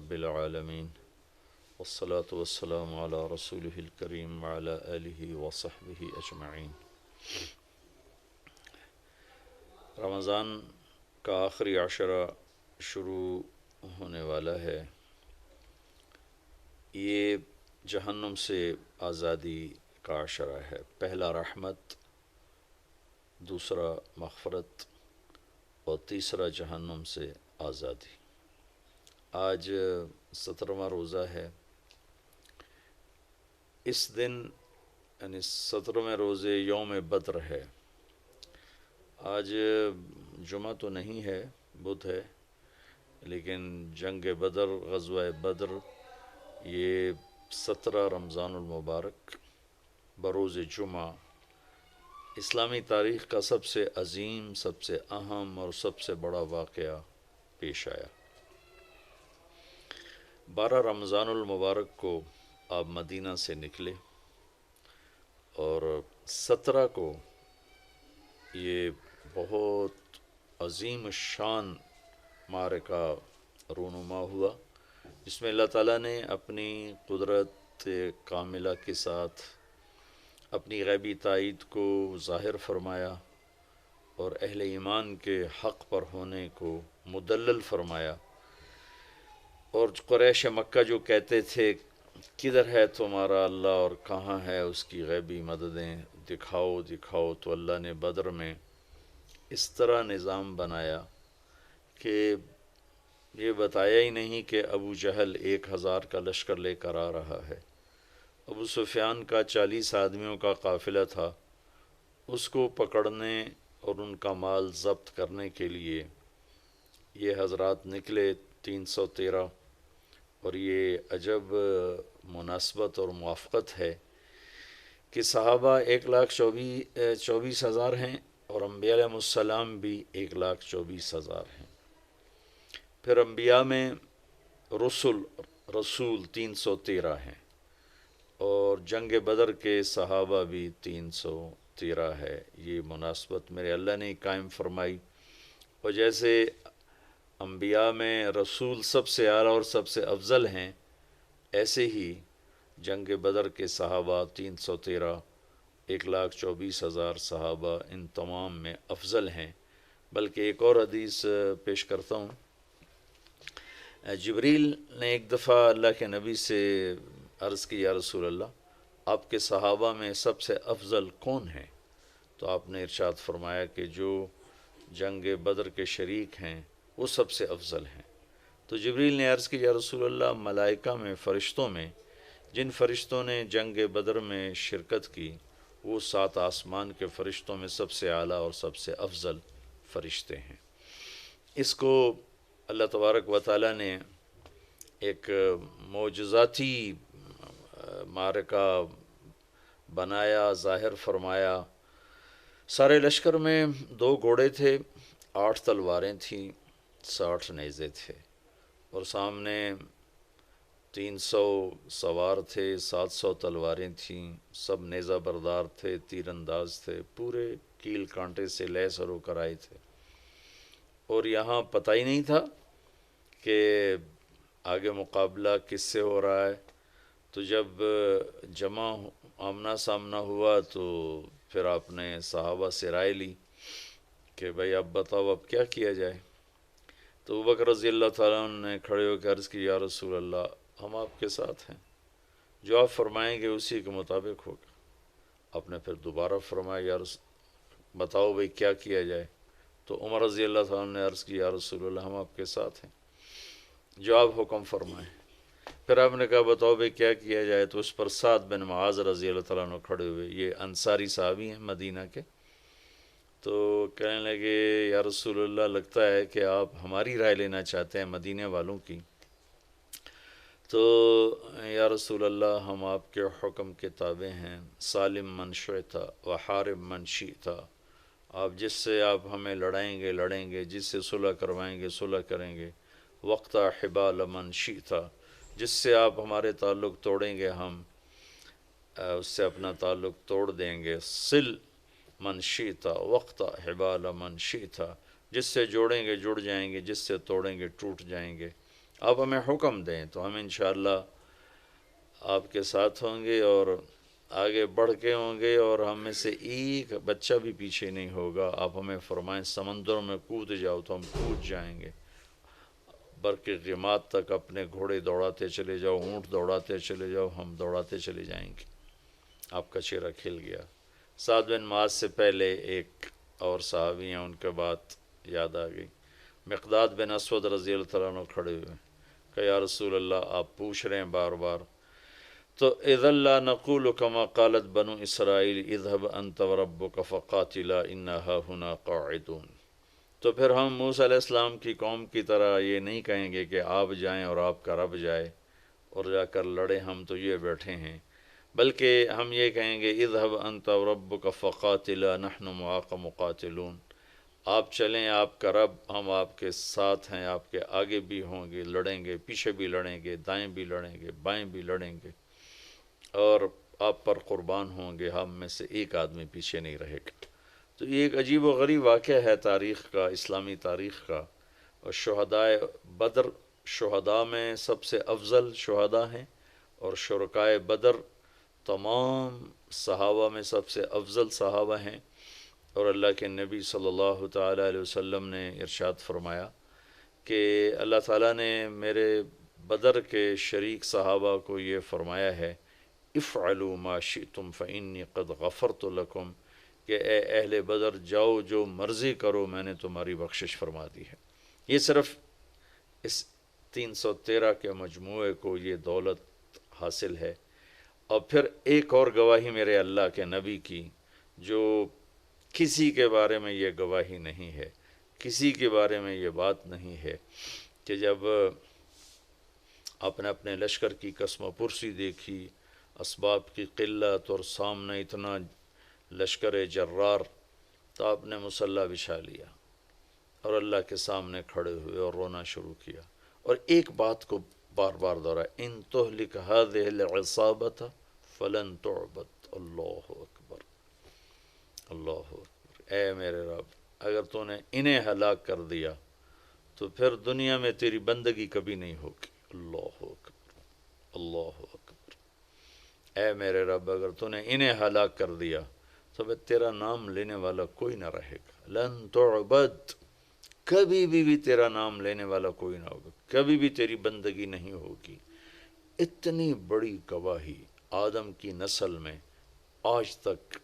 رب العالمین والصلاة والسلام علی رسولہ الکریم وعلی آلہ وصحبہ اجمعین۔ رمضان کا آخری عشرہ شروع ہونے والا ہے۔ یہ جہنم سے آزادی کا عشرہ ہے۔ پہلا رحمت، دوسرا مغفرت اور تیسرا جہنم سے آزادی۔ آج 17واں روزہ ہے۔ اس دن یعنی 17ویں روزے یوم بدر ہے۔ آج جمعہ تو نہیں ہے، بدھ ہے، لیکن جنگ بدر، غزوہ بدر، یہ 17 رمضان المبارک بروز جمعہ اسلامی تاریخ کا سب سے عظیم، سب سے اہم اور سب سے بڑا واقعہ پیش آیا۔ 12 رمضان المبارک کو آپ مدینہ سے نکلے اور 17 کو یہ بہت عظیم الشان معرکہ رونما ہوا، جس میں اللہ تعالیٰ نے اپنی قدرت کاملہ کے ساتھ اپنی غیبی تائید کو ظاہر فرمایا اور اہل ایمان کے حق پر ہونے کو مدلل فرمایا۔ اور قریش مکہ جو کہتے تھے کدھر ہے تمہارا اللہ اور کہاں ہے اس کی غیبی مددیں، دکھاؤ دکھاؤ، تو اللہ نے بدر میں اس طرح نظام بنایا کہ یہ بتایا ہی نہیں کہ ابو جہل 1000 کا لشکر لے کر آ رہا ہے۔ ابو سفیان کا 40 آدمیوں کا قافلہ تھا، اس کو پکڑنے اور ان کا مال ضبط کرنے کے لیے یہ حضرات نکلے 313۔ اور یہ عجب مناسبت اور موافقت ہے کہ صحابہ 1,24,000 ہیں اور انبیاء علیہ السلام بھی 1,24,000 ہیں۔ پھر انبیاء میں رسول 313 ہیں اور جنگ بدر کے صحابہ بھی 313 ہے۔ یہ مناسبت میرے اللہ نے قائم فرمائی، اور جیسے انبیاء میں رسول سب سے اعلیٰ اور سب سے افضل ہیں، ایسے ہی جنگ بدر کے صحابہ 313، 1,24,000 صحابہ ان تمام میں افضل ہیں۔ بلکہ ایک اور حدیث پیش کرتا ہوں۔ جبریل نے ایک دفعہ اللہ کے نبی سے عرض کی، یا رسول اللہ، آپ کے صحابہ میں سب سے افضل کون ہیں؟ تو آپ نے ارشاد فرمایا کہ جو جنگ بدر کے شریک ہیں وہ سب سے افضل ہیں۔ تو جبریل نے عرض کی، یا رسول اللہ، ملائکہ میں، فرشتوں میں جن فرشتوں نے جنگ بدر میں شرکت کی وہ 7 آسمان کے فرشتوں میں سب سے اعلیٰ اور سب سے افضل فرشتے ہیں۔ اس کو اللہ تبارک و تعالیٰ نے ایک معجزاتی معرکہ بنایا، ظاہر فرمایا۔ سارے لشکر میں 2 گھوڑے تھے، 8 تلواریں تھیں، 60 نیزے تھے، اور سامنے 300 سوار تھے، 700 تلواریں تھیں، سب نیزہ بردار تھے، تیر انداز تھے، پورے کیل کانٹے سے لیس ہو کر آئے تھے۔ اور یہاں پتہ ہی نہیں تھا کہ آگے مقابلہ کس سے ہو رہا ہے۔ تو جب جمع آمنا سامنا ہوا تو پھر آپ نے صحابہ سے رائے لی کہ بھائی اب بتاؤ اب کیا کیا جائے۔ تو ابوبکر رضی اللہ تعالیٰ عنہ نے کھڑے ہو کے عرض کی، یا رسول اللہ، ہم آپ کے ساتھ ہیں، جو آپ فرمائیں گے اسی کے مطابق ہوگا۔ آپ نے پھر دوبارہ فرمایا، یا بتاؤ بھائی کیا کیا جائے۔ تو عمر رضی اللہ تعالیٰ عنہ نے عرض کی، یا رسول اللہ، ہم آپ کے ساتھ ہیں، جو آپ حکم فرمائیں۔ پھر آپ نے کہا بتاؤ بھائی کیا کیا جائے۔ تو اس پر سعد بن معاذ رضی اللہ تعالیٰ عنہ کھڑے ہوئے، یہ انصاری صحابی ہیں مدینہ کے۔ تو کہنے لگے، یا رسول اللہ، لگتا ہے کہ آپ ہماری رائے لینا چاہتے ہیں، مدینہ والوں کی۔ تو یا رسول اللہ، ہم آپ کے حکم کے تابع ہیں، سالم من شئت و حارب من شئت۔ آپ جس سے آپ ہمیں لڑائیں گے لڑیں گے، جس سے صلح کروائیں گے صلح کریں گے۔ وقت حبال من شئت، جس سے آپ ہمارے تعلق توڑیں گے ہم اس سے اپنا تعلق توڑ دیں گے۔ صل من شئت وقت حبال من شئت، جس سے جوڑیں گے جڑ جائیں گے، جس سے توڑیں گے ٹوٹ جائیں گے۔ آپ ہمیں حکم دیں تو ہم انشاءاللہ آپ کے ساتھ ہوں گے اور آگے بڑھ کے ہوں گے، اور ہم میں سے ایک بچہ بھی پیچھے نہیں ہوگا۔ آپ ہمیں فرمائیں سمندروں میں کود جاؤ تو ہم کود جائیں گے، برق غماد تک اپنے گھوڑے دوڑاتے چلے جاؤ، اونٹ دوڑاتے چلے جاؤ، ہم دوڑاتے چلے جائیں گے۔ آپ کا چہرہ کھل گیا۔ سعد بن معاذ سے پہلے ایک اور صحابی ہیں، ان کے بات یاد آ گئی۔ مقداد بن اسود رضی اللہ تعالیٰ عنہ کھڑے ہوئے کہ یا رسول اللہ، آپ پوچھ رہے ہیں بار بار، تو اذا لا نقول كما قالت بنو اسرائیل اذهب انت وربك فقاتلا انا هاهنا قاعدون، تو پھر ہم موسیٰ علیہ السلام کی قوم کی طرح یہ نہیں کہیں گے کہ آپ جائیں اور آپ کا رب جائے اور جا کر لڑے، ہم تو یہ بیٹھے ہیں، بلکہ ہم یہ کہیں گے اذهب انت وربك فقاتلا نحن معاك مقاتلون، آپ چلیں، آپ کا رب، ہم آپ کے ساتھ ہیں، آپ کے آگے بھی ہوں گے، لڑیں گے، پیچھے بھی لڑیں گے، دائیں بھی لڑیں گے، بائیں بھی لڑیں گے، اور آپ پر قربان ہوں گے، ہم میں سے ایک آدمی پیچھے نہیں رہے گا۔ تو یہ ایک عجیب و غریب واقعہ ہے تاریخ کا، اسلامی تاریخ کا۔ اور شہدائے بدر شہداء میں سب سے افضل شہداء ہیں، اور شرکائے بدر تمام صحابہ میں سب سے افضل صحابہ ہیں۔ اور اللہ کے نبی صلی اللہ تعالیٰ علیہ وسلم نے ارشاد فرمایا کہ اللہ تعالیٰ نے میرے بدر کے شریک صحابہ کو یہ فرمایا ہے، افعلوا ما شئتم فإنی قد غفرت لکم، کہ اے اہل بدر جاؤ جو مرضی کرو، میں نے تمہاری بخشش فرما دی ہے۔ یہ صرف اس 313 کے مجموعے کو یہ دولت حاصل ہے۔ اور پھر ایک اور گواہی میرے اللہ کے نبی کی، جو کسی کے بارے میں یہ گواہی نہیں ہے، کسی کے بارے میں یہ بات نہیں ہے، کہ جب آپ نے اپنے لشکر کی قسم و پرسی دیکھی، اسباب کی قلت اور سامنے اتنا لشکر جرار، تو آپ نے مسلح بچھا لیا اور اللہ کے سامنے کھڑے ہوئے اور رونا شروع کیا، اور ایک بات کو بار بار دہرایا، ان تہلک هذه العصابة فلن تعبد، اللہ اکبر، اللہ اکبر، اے میرے رب، اگر تو نے انہیں ہلاک کر دیا تو پھر دنیا میں تیری بندگی کبھی نہیں ہوگی۔ اللہ اکبر، اللہ اکبر، اے میرے رب، اگر تو نے انہیں ہلاک کر دیا تو پھر تیرا نام لینے والا کوئی نہ رہے گا۔ لن تعبد، کبھی بھی تیرا نام لینے والا کوئی نہ ہوگا، کبھی بھی تیری بندگی نہیں ہوگی۔ اتنی بڑی گواہی آدم کی نسل میں آج تک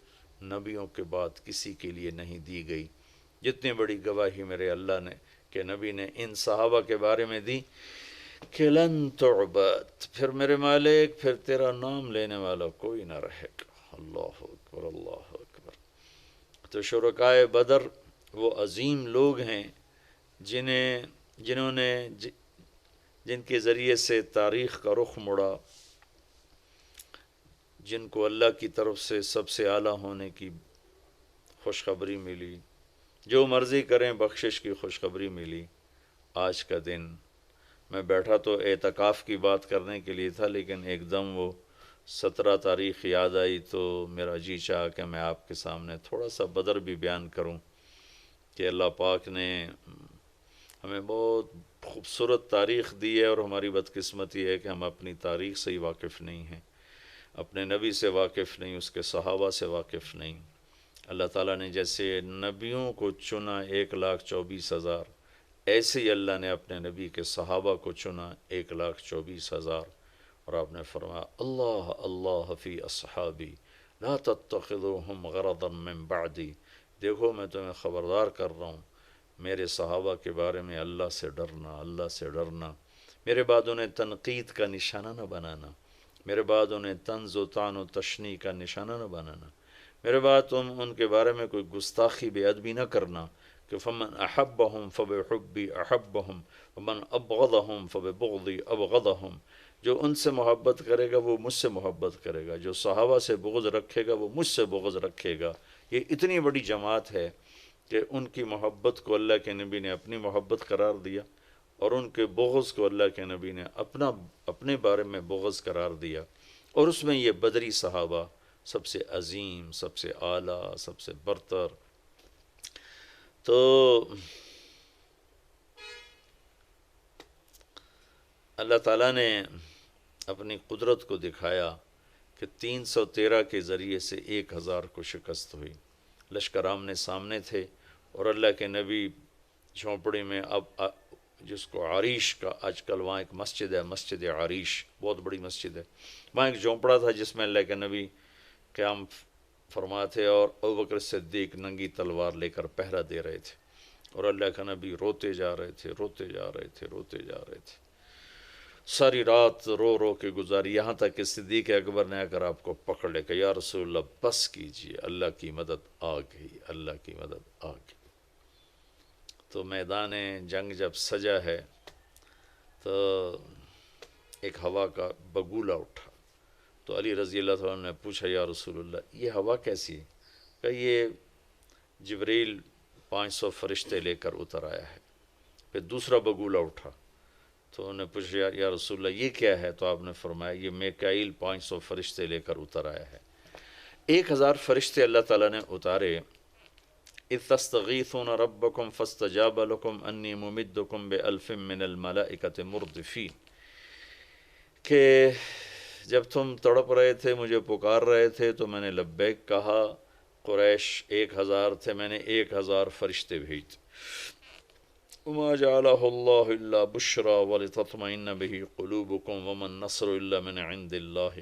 نبیوں کے بعد کسی کے لیے نہیں دی گئی، جتنی بڑی گواہی میرے اللہ نے کہ نبی نے ان صحابہ کے بارے میں دی کہ لن تعبد، پھر میرے مالک، پھر تیرا نام لینے والا کوئی نہ رہے گا۔ اللہ اکبر، اللہ اکبر۔ تو شرکائے بدر وہ عظیم لوگ ہیں جنہوں نے جن کے ذریعے سے تاریخ کا رخ مڑا، جن کو اللہ کی طرف سے سب سے اعلیٰ ہونے کی خوشخبری ملی، جو مرضی کریں بخشش کی خوشخبری ملی۔ آج کا دن میں بیٹھا تو اعتکاف کی بات کرنے کے لیے تھا، لیکن ایک دم وہ 17 تاریخ یاد آئی تو میرا جی چاہا کہ میں آپ کے سامنے تھوڑا سا بدر بھی بیان کروں، کہ اللہ پاک نے ہمیں بہت خوبصورت تاریخ دی ہے، اور ہماری بدقسمتی ہے کہ ہم اپنی تاریخ سے ہی واقف نہیں ہیں، اپنے نبی سے واقف نہیں، اس کے صحابہ سے واقف نہیں۔ اللہ تعالیٰ نے جیسے نبیوں کو چنا 1,24,000، ایسے ہی اللہ نے اپنے نبی کے صحابہ کو چنا 1,24,000، اور آپ نے فرمایا اللہ اللہ فی اصحابی لا تتخذوہم غرضا من بعدی، دیکھو میں تمہیں خبردار کر رہا ہوں، میرے صحابہ کے بارے میں اللہ سے ڈرنا، اللہ سے ڈرنا، میرے بعد انہیں تنقید کا نشانہ نہ بنانا، میرے بعد انہیں طنز و طعن و تشنیع کا نشانہ نہ بنانا، میرے بعد تم ان کے بارے میں کوئی گستاخی بے ادبی نہ کرنا، کہ فمن احبہم فبحبی احبہم ومن ابغضہم فببغضی ابغضہم، جو ان سے محبت کرے گا وہ مجھ سے محبت کرے گا، جو صحابہ سے بغض رکھے گا وہ مجھ سے بغض رکھے گا۔ یہ اتنی بڑی جماعت ہے کہ ان کی محبت کو اللہ کے نبی نے اپنی محبت قرار دیا، اور ان کے بغض کو اللہ کے نبی نے اپنے بارے میں بغض قرار دیا، اور اس میں یہ بدری صحابہ سب سے عظیم، سب سے اعلیٰ، سب سے برتر۔ تو اللہ تعالیٰ نے اپنی قدرت کو دکھایا کہ 313 کے ذریعے سے 1000 کو شکست ہوئی۔ لشکر آمنے سامنے تھے اور اللہ کے نبی جھونپڑی میں، اب جس کو عریش کا، آج کل وہاں ایک مسجد ہے، مسجد عریش، بہت بڑی مسجد ہے، وہاں ایک جھونپڑا تھا جس میں اللہ کے نبی قیام فرما تھے اور ابوبکر صدیق ننگی تلوار لے کر پہرا دے رہے تھے، اور اللہ کا نبی روتے جا رہے تھے، روتے جا رہے تھے، روتے جا رہے تھے، ساری رات رو رو کے گزاری، یہاں تک کہ صدیق اکبر نے آ کر آپ کو پکڑ لے کہ یا رسول اللہ بس کیجئے، اللہ کی مدد آ گئی، اللہ کی مدد آ گئی۔ تو میدان جنگ جب سجا ہے تو ایک ہوا کا بگولا اٹھا، تو علی رضی اللہ تعالیٰ نے پوچھا یا رسول اللہ یہ ہوا کیسی ہے؟ کہ یہ جبریل 500 فرشتے لے کر اتر آیا ہے۔ پھر دوسرا بگولا اٹھا تو انہوں نے پوچھا یا رسول اللہ یہ کیا ہے؟ تو آپ نے فرمایا یہ میکائیل 500 فرشتے لے کر اتر آیا ہے۔ 1000 فرشتے اللہ تعالیٰ نے اتارے۔ اذ تستغیثون ربکم فاستجاب لکم انی ممدکم بألف من الملائکۃ مردفین، کہ جب تم تڑپ رہے تھے، مجھے پکار رہے تھے تو میں نے لبیک کہا۔ قریش 1000 تھے، میں نے 1000 فرشتے بھیج دیے۔ وما جعلہ اللہ الا بشرا ولتطمئن به قلوبکم وما النصر الا من عند اللہ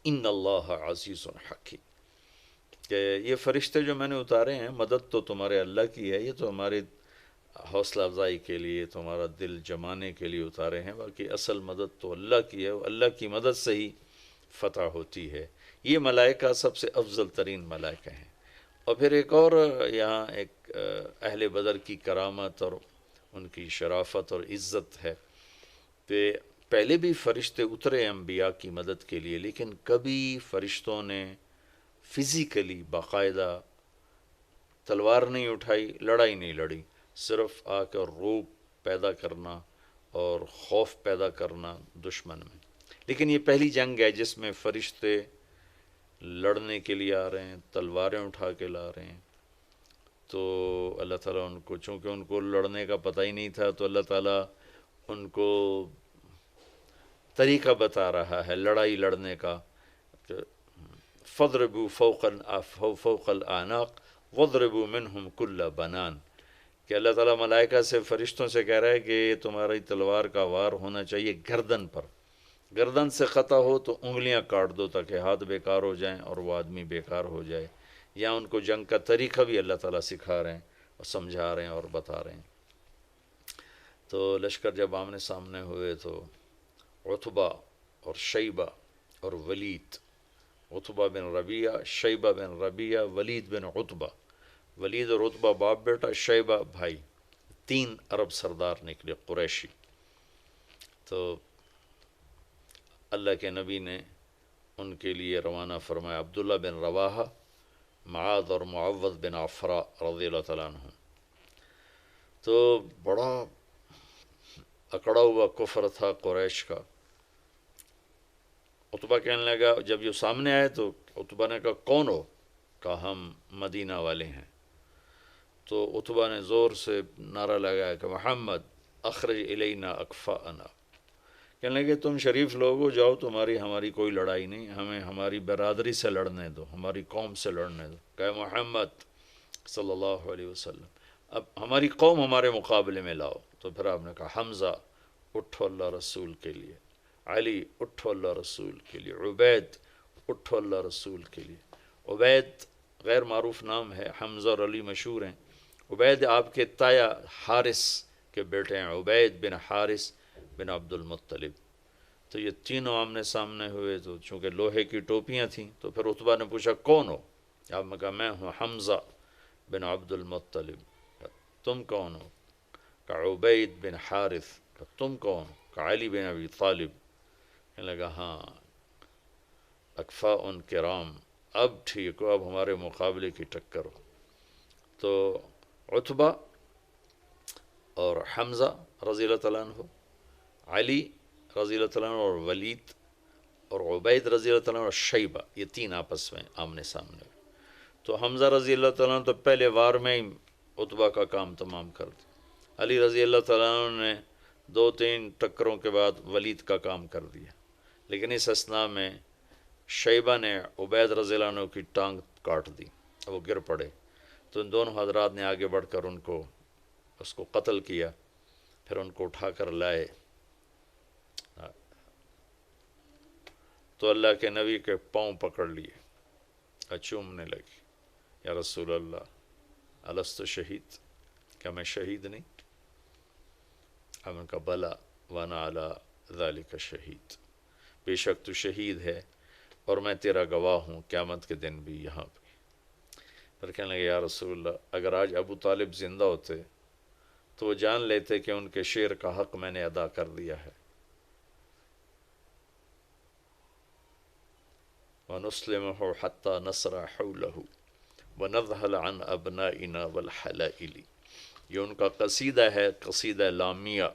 ان اللہ عزیز حکیم، کہ یہ فرشتے جو میں نے اتارے ہیں، مدد تو تمہارے اللہ کی ہے، یہ تو ہماری حوصلہ افزائی کے لیے، تمہارا دل جمانے کے لیے اتارے ہیں، باقی اصل مدد تو اللہ کی ہے، اللہ کی مدد سے ہی فتح ہوتی ہے۔ یہ ملائکہ سب سے افضل ترین ملائکہ ہیں۔ اور پھر ایک اور یہاں ایک اہل بدر کی کرامت اور ان کی شرافت اور عزت ہے کہ پہلے بھی فرشتے اترے انبیاء کی مدد کے لیے، لیکن کبھی فرشتوں نے فزیکلی باقاعدہ تلوار نہیں اٹھائی، لڑائی نہیں لڑی، صرف آ کر روب پیدا کرنا اور خوف پیدا کرنا دشمن میں۔ لیکن یہ پہلی جنگ ہے جس میں فرشتے لڑنے کے لیے آ رہے ہیں، تلواریں اٹھا کے لا رہے ہیں۔ تو اللہ تعالیٰ ان کو، چونکہ ان کو لڑنے کا پتہ ہی نہیں تھا، تو اللہ تعالیٰ ان کو طریقہ بتا رہا ہے لڑائی لڑنے کا۔ فَاضْرِبُوا فَوْقَ الْأَعْنَاقِ وَاضْرِبُوا مِنْهُمْ كُلَّ بَنَانٍ، کہ اللہ تعالیٰ ملائکہ سے، فرشتوں سے کہہ رہا ہے کہ تمہاری تلوار کا وار ہونا چاہیے گردن پر، گردن سے قطع ہو تو انگلیاں کاٹ دو تاکہ ہاتھ بیکار ہو جائیں اور وہ آدمی بیکار ہو جائے۔ یا ان کو جنگ کا طریقہ بھی اللہ تعالیٰ سکھا رہے ہیں اور سمجھا رہے ہیں اور بتا رہے ہیں۔ تو لشکر جب آمنے سامنے ہوئے تو عتبہ اور شیبہ اور ولید، عتبہ بن ربیعہ، شیبہ بن ربیعہ، ولید بن عتبہ، ولید اور عتبہ باپ بیٹا، شیبہ بھائی، 3 عرب سردار نکلے قریشی۔ تو اللہ کے نبی نے ان کے لیے روانہ فرمایا عبداللہ بن رواحہ، معاذ اور معوذ بن عفراء رضی اللہ تعالیٰ عنہ۔ تو بڑا اکڑا ہوا کفر تھا قریش کا۔ عتبہ کہنے لگا، جب یہ سامنے آئے تو عتبہ نے کہا کون ہو؟ کہا ہم مدینہ والے ہیں۔ تو عتبہ نے زور سے نعرہ لگایا کہ محمد اخرج الینا اکفاءنا، کہنے لگے تم شریف لوگ ہو، جاؤ، تمہاری ہماری کوئی لڑائی نہیں، ہمیں ہماری برادری سے لڑنے دو، ہماری قوم سے لڑنے دو۔ کہ محمد صلی اللہ علیہ وسلم اب ہماری قوم ہمارے مقابلے میں لاؤ۔ تو پھر آپ نے کہا حمزہ اٹھو اللہ رسول کے لیے، علی اٹھو اللہ رسول کے لیے، عبید اٹھو اللہ رسول کے لیے۔ عبید غیر معروف نام ہے، حمزہ اور علی مشہور ہیں۔ عبید آپ کے تایا حارث کے بیٹے ہیں، عبید بن حارث بن عبد المطلب۔ تو یہ تینوں آمنے سامنے ہوئے، تو چونکہ لوہے کی ٹوپیاں تھیں تو پھر عتبہ نے پوچھا کون ہو؟ آپ نے کہا میں ہوں حمزہ بن عبد المطلب۔ تم کون ہو؟ کہا عبید بن حارث۔ کہا تم کون ہو؟ کہا علی بن ابی طالب۔ کہنے لگا ہاں اکفاء کرام، اب ٹھیک ہو، اب ہمارے مقابلے کی ٹکر ہو۔ تو عتبہ اور حمزہ رضی اللہ تعالیٰ عنہ، علی رضی اللہ تعالیٰ عنہ اور ولید اور عبید رضی اللہ تعالیٰ عنہ اور شیبہ، یہ 3 آپس میں آمنے سامنے ہوئے۔ تو حمزہ رضی اللہ تعالیٰ عنہ تو پہلے وار میں ہی عتبہ کا کام تمام کر دیا۔ علی رضی اللہ تعالیٰ عنہ نے دو تین ٹکروں کے بعد ولید کا کام کر دیا، لیکن اس اثناء میں شیبہ نے عبید رضی اللہ عنہ کی ٹانگ کاٹ دی، وہ گر پڑے، تو ان دونوں حضرات نے آگے بڑھ کر اس کو قتل کیا، پھر ان کو اٹھا کر لائے، تو اللہ کے نبی کے پاؤں پکڑ لیے، چومنے لگی، یا رسول اللہ الست شہید، کیا میں شہید نہیں؟ ہم نے کہا بلا وانا علی ذالک شہید، بے شک تو شہید ہے اور میں تیرا گواہ ہوں قیامت کے دن بھی یہاں پہ۔ پھر کہنے لگے یا رسول اللہ اگر آج ابو طالب زندہ ہوتے تو وہ جان لیتے کہ ان کے شیر کا حق میں نے ادا کر دیا ہے۔ وَنُسْلِمُهُ حَتَّى نَصْرَ حَوْلَهُ وَنَذْهَلَ عَنْ أَبْنَائِنَا وَالْحَلَائِلِ، یہ ان کا قصیدہ ہے، قصیدہ لامیہ۔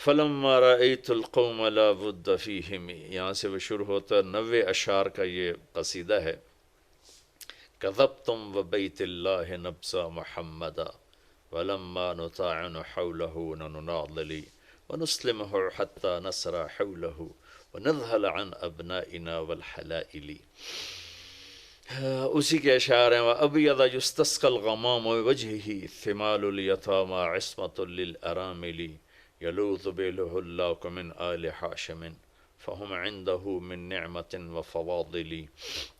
فَلَمَّا رَأَيْتُ الْقَوْمَ لَا بُدَّ فِيهِمْ، یہاں سے وہ شروع ہوتا 90 اشعار کا یہ قصیدہ ہے۔ كذبتم وبيت الله نبسا محمدا ولما نطاعن حوله نناضلي ونسلمه حتى نسرى حوله ونذهل عن أبنائنا والحلائل۔ اسی کے اشعار ہیں وَأَبْيَضَ يُسْتَسْقَى الْغَمَامُ بِوَجْهِهِ ثِمَالُ الْيَتَامَى عِصْمَةٌ لِلْأَرَامِلِ يَلُوذُ بِهِ اللَّهُ مِنْ آلِ حَاشِمٍ فَهُمْ عِنْدَهُ مِنْ نِعْمَةٍ وَفَوَاضِلِ۔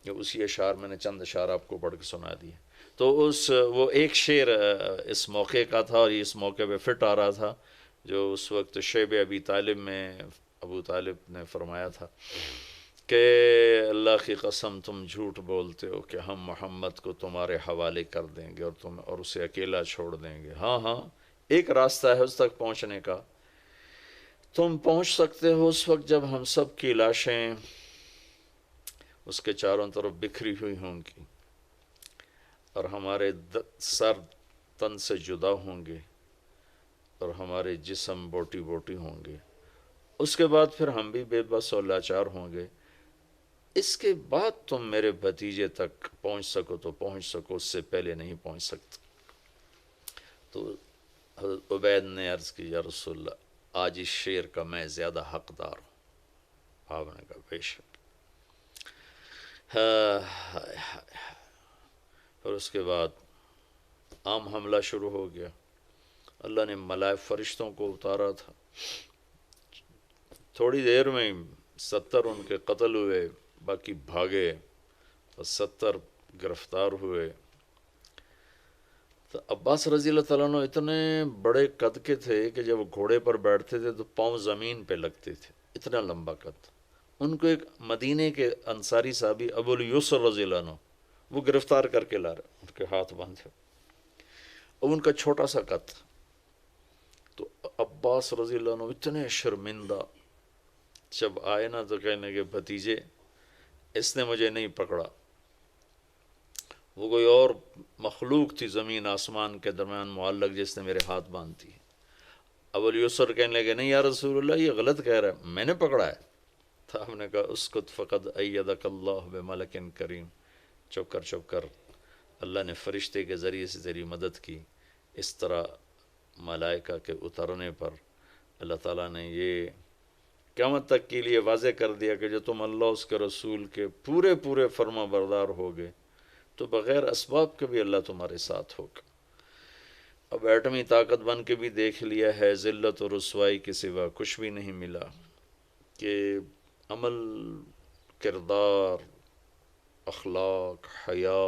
یہ اسی اشعار میں نے چند اشعار آپ کو پڑھ کے سنا دیے۔ تو وہ ایک شعر اس موقع کا تھا اور اس موقع پہ فٹ آ رہا تھا، جو اس وقت شیب ابی طالب میں ابو طالب نے فرمایا تھا کہ اللہ کی قسم تم جھوٹ بولتے ہو کہ ہم محمد کو تمہارے حوالے کر دیں گے اور اسے اکیلا چھوڑ دیں گے۔ ہاں ہاں ایک راستہ ہے اس تک پہنچنے کا، تم پہنچ سکتے ہو اس وقت جب ہم سب کی لاشیں اس کے چاروں طرف بکھری ہوئی ہوں گی اور ہمارے سر تن سے جدا ہوں گے اور ہمارے جسم بوٹی بوٹی ہوں گے، اس کے بعد پھر ہم بھی بے بس اور لاچار ہوں گے، اس کے بعد تم میرے بھتیجے تک پہنچ سکو تو پہنچ سکو، اس سے پہلے نہیں پہنچ سکتے۔ تو حضرت عبید نے عرض کی یا رسول اللہ آج اس شعر کا میں زیادہ حقدار ہوں۔ آپ نے کہا بے شک۔ پھر اس کے بعد عام حملہ شروع ہو گیا، اللہ نے ملائک فرشتوں کو اتارا تھا، تھوڑی دیر میں 70 ان کے قتل ہوئے، باقی بھاگے اور 70 گرفتار ہوئے۔ تو عباس رضی اللہ تعالیٰ عنہ اتنے بڑے قد کے تھے کہ جب وہ گھوڑے پر بیٹھتے تھے تو پاؤں زمین پہ لگتے تھے، اتنا لمبا قد۔ ان کو ایک مدینے کے انصاری صحابی ابو الیسر رضی اللہ عنہ وہ گرفتار کر کے لا رہے، ان کے ہاتھ باندھے، اب ان کا چھوٹا سا قد، تو عباس رضی اللہ عنہ اتنے شرمندہ، جب آئے نا تو کہنے کے بھتیجے اس نے مجھے نہیں پکڑا، وہ کوئی اور مخلوق تھی زمین آسمان کے درمیان معلق جس نے میرے ہاتھ باندھی۔ ابو الیسر کہنے لگے نہیں یا رسول اللہ یہ غلط کہہ رہا ہے، میں نے پکڑا ہے۔ تو ہم نے کہا اسکت فقد ایدک اللہ بملک کریم، چپ کر، اللہ نے فرشتے کے ذریعے سے تیری مدد کی۔ اس طرح ملائکہ کے اترنے پر اللہ تعالیٰ نے یہ قیامت تک کے لیے واضح کر دیا کہ جو تم اللہ اس کے رسول کے پورے فرما بردار ہوگے تو بغیر اسباب کے بھی اللہ تمہارے ساتھ ہوگا۔ اب ایٹمی طاقت بن کے بھی دیکھ لیا ہے، ذلت و رسوائی کے سوا کچھ بھی نہیں ملا، کہ عمل، کردار، اخلاق، حیا،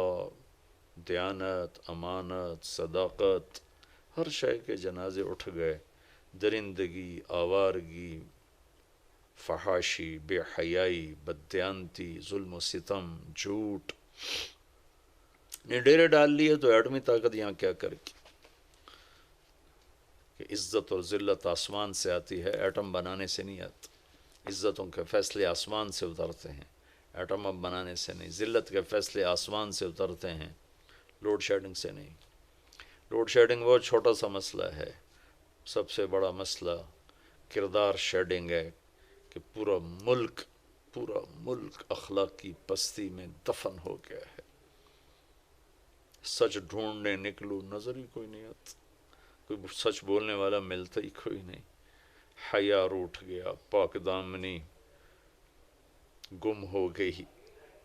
دیانت، امانت، صداقت، ہر شے کے جنازے اٹھ گئے، درندگی، آوارگی، فحاشی، بے حیائی، بددیانتی، ظلم و ستم، جھوٹ نے ڈیرے ڈال لیے، تو ایٹمی طاقت یہاں کیا کرے گی؟ کہ عزت اور ذلت آسمان سے آتی ہے، ایٹم بنانے سے نہیں آتی۔ عزتوں کے فیصلے آسمان سے اترتے ہیں، ایٹم اب بنانے سے نہیں۔ ذلت کے فیصلے آسمان سے اترتے ہیں، لوڈ شیڈنگ سے نہیں۔ لوڈ شیڈنگ بہت چھوٹا سا مسئلہ ہے، سب سے بڑا مسئلہ کردار شیڈنگ ہے کہ پورا ملک اخلاقی پستی میں دفن ہو گیا ہے۔ سچ ڈھونڈنے نکلو نظر ہی کوئی نہیں آتا، کوئی سچ بولنے والا ملتا ہی کوئی نہیں، حیا روٹھ گیا، پاک دامنی گم ہو گئی،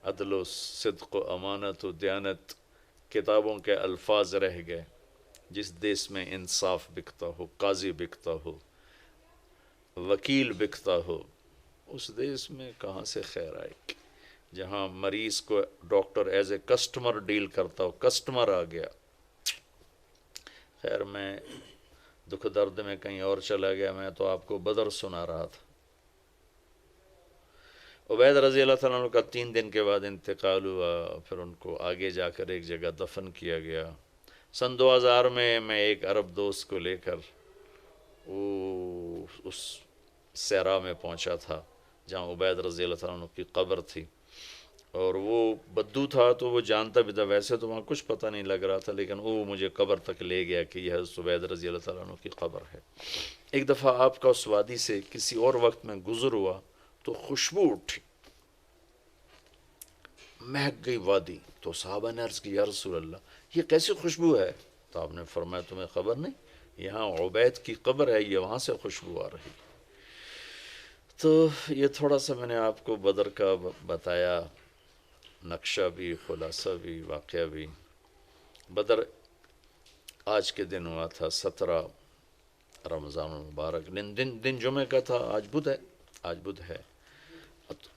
عدل و صدق و امانت و دیانت کتابوں کے الفاظ رہ گئے۔ جس دیس میں انصاف بکتا ہو، قاضی بکتا ہو، وکیل بکتا ہو، اس دیس میں کہاں سے خیر آئے گی؟ جہاں مریض کو doctor as a customer deal کرتا ہو، کسٹمر آ گیا۔ خیر میں دکھ درد میں کہیں اور چلا گیا، میں تو آپ کو بدر سنا رہا تھا۔ عبید رضی اللہ تعالیٰ عنہ کا 3 دن کے بعد انتقال ہوا، پھر ان کو آگے جا کر ایک جگہ دفن کیا گیا۔ سن 2000 میں ایک عرب دوست کو لے کر وہ اس صحرا میں پہنچا تھا جہاں عبید رضی اللہ تعالیٰ عنہ کی قبر تھی، اور وہ بدو تھا تو وہ جانتا بھی تھا، ویسے تو وہاں کچھ پتہ نہیں لگ رہا تھا، لیکن وہ مجھے قبر تک لے گیا کہ یہ حضرت عبید رضی اللہ تعالیٰ عنہ کی قبر ہے۔ ایک دفعہ آپ کا اس وادی سے کسی اور وقت میں گزر ہوا تو خوشبو اٹھی، مہک گئی وادی، تو صحابہ نے عرض کی یا رسول اللہ یہ کیسی خوشبو ہے؟ تو آپ نے فرمایا تمہیں خبر نہیں، یہاں عبید کی قبر ہے، یہ وہاں سے خوشبو آ رہی۔ تو یہ تھوڑا سا میں نے آپ کو بدر کا بتایا، نقشہ بھی، خلاصہ بھی، واقعہ بھی۔ بدر آج کے دن ہوا تھا 17 رمضان المبارک، دن جمعہ کا تھا، آج بدھ ہے، آج بدھ ہے۔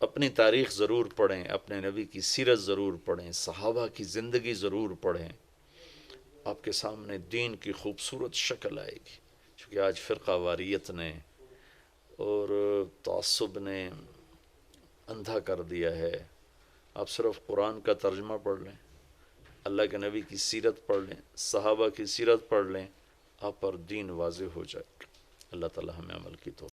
اپنی تاریخ ضرور پڑھیں، اپنے نبی کی سیرت ضرور پڑھیں، صحابہ کی زندگی ضرور پڑھیں، آپ کے سامنے دین کی خوبصورت شکل آئے گی۔ چونکہ آج فرقہ واریت نے اور تعصب نے اندھا کر دیا ہے۔ آپ صرف قرآن کا ترجمہ پڑھ لیں، اللہ کے نبی کی سیرت پڑھ لیں، صحابہ کی سیرت پڑھ لیں، آپ پر دین واضح ہو جائے گا۔ اللہ تعالی ہمیں عمل کی توفیق